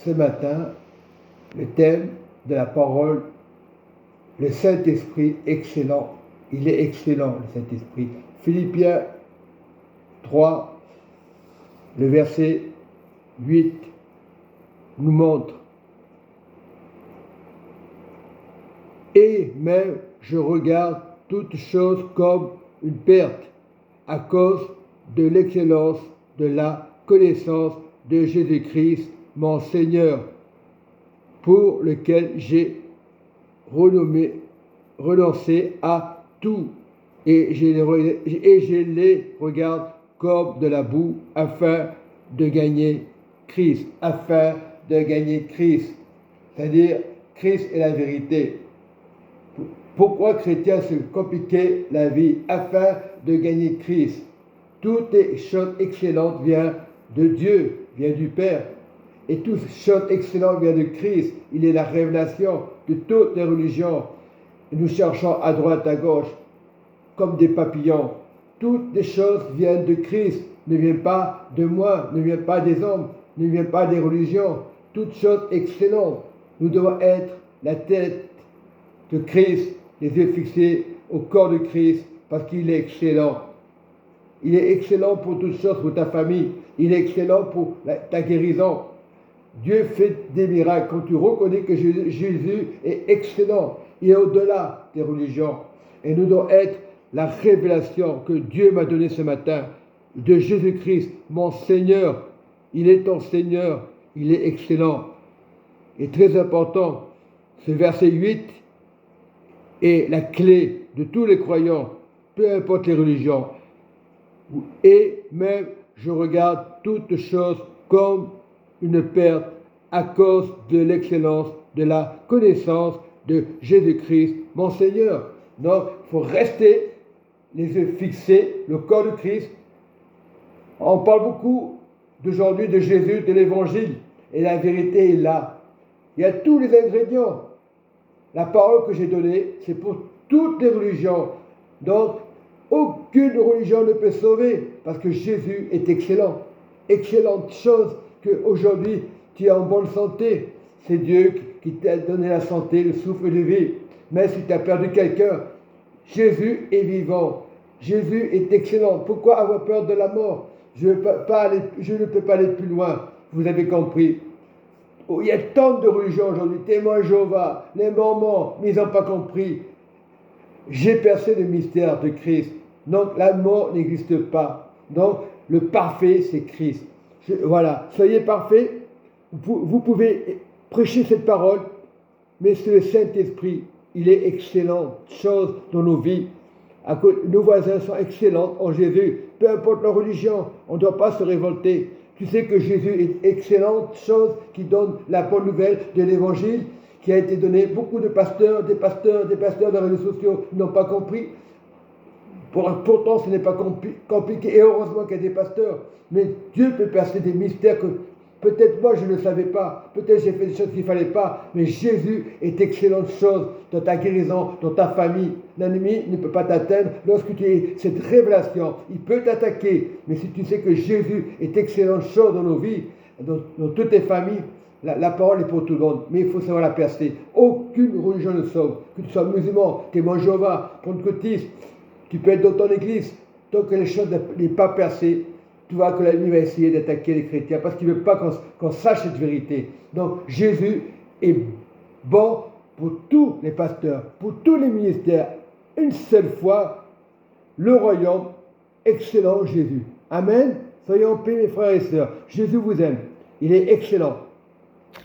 ce matin le thème de la parole, le Saint-Esprit excellent. Il est excellent, le Saint-Esprit. Philippiens 3, le verset 8 nous montre. Et même je regarde toutes choses comme une perte à cause de l'excellence de la connaissance de Jésus-Christ, mon Seigneur, pour lequel j'ai renoncé à tout, et je les regarde comme de la boue, afin de gagner Christ, c'est-à-dire Christ est la vérité. Pourquoi chrétiens se compliquer la vie? Afin de gagner Christ. Toutes les choses excellentes viennent de Dieu, viennent du Père. Et toutes les choses excellentes viennent de Christ. Il est la révélation de toutes les religions. Et nous cherchons à droite, à gauche, comme des papillons. Toutes les choses viennent de Christ, ne viennent pas de moi, ne viennent pas des hommes, ne viennent pas des religions. Toutes choses excellentes. Nous devons être la tête de Christ, les yeux fixés au corps de Christ, parce qu'il est excellent. Il est excellent pour toutes choses, pour ta famille. Il est excellent pour ta guérison. Dieu fait des miracles quand tu reconnais que Jésus est excellent. Il est au-delà des religions. Et nous devons être la révélation que Dieu m'a donnée ce matin de Jésus-Christ, mon Seigneur. Il est ton Seigneur. Il est excellent. Et très important, ce verset 8 est la clé de tous les croyants, peu importe les religions. Et même je regarde toutes choses comme une perte à cause de l'excellence de la connaissance de Jésus-Christ, mon Seigneur. Donc, il faut rester les yeux fixés, le corps de Christ. On parle beaucoup d'aujourd'hui de Jésus, de l'Évangile, et la vérité est là. Il y a tous les ingrédients. La parole que j'ai donnée, c'est pour toutes les religions. Donc, aucune religion ne peut sauver, parce que Jésus est excellent. Excellente chose qu'aujourd'hui, tu es en bonne santé. C'est Dieu qui t'a donné la santé, le souffle de vie. Mais si tu as perdu quelqu'un, Jésus est vivant. Jésus est excellent. Pourquoi avoir peur de la mort? Je ne peux pas aller plus loin. Vous avez compris. Il y a tant de religions aujourd'hui, témoins Jéhovah, les Mormons, mais ils n'ont pas compris. J'ai percé le mystère de Christ. Donc la mort n'existe pas. Donc le parfait, c'est Christ. Voilà, soyez parfaits. Vous pouvez prêcher cette parole, mais c'est le Saint-Esprit. Il est excellent, chose dans nos vies. Nos voisins sont excellents en Jésus. Peu importe leur religion, on ne doit pas se révolter. Tu sais que Jésus est excellente chose qui donne la bonne nouvelle de l'Évangile qui a été donné. Beaucoup de pasteurs, des pasteurs de réseaux sociaux n'ont pas compris. Pourtant, ce n'est pas compliqué. Et heureusement qu'il y a des pasteurs. Mais Dieu peut percer des mystères que peut-être moi je ne savais pas. Peut-être j'ai fait des choses qu'il ne fallait pas. Mais Jésus est excellente chose dans ta guérison, dans ta famille. L'ennemi ne peut pas t'atteindre. Lorsque tu as cette révélation, il peut t'attaquer. Mais si tu sais que Jésus est excellente chose dans nos vies, dans toutes tes familles, la parole est pour tout le monde. Mais il faut savoir la percer. Aucune religion ne sauve. Que tu sois musulman, témoin Jéhovah, pentecôtiste, tu peux être dans ton église. Tant que les choses n'est pas percées, tu vois que l'ennemi va essayer d'attaquer les chrétiens parce qu'il ne veut pas qu'on sache cette vérité. Donc Jésus est bon pour tous les pasteurs, pour tous les ministères. Une seule fois, le royaume, excellent Jésus. Amen. Soyons en paix, mes frères et sœurs. Jésus vous aime. Il est excellent.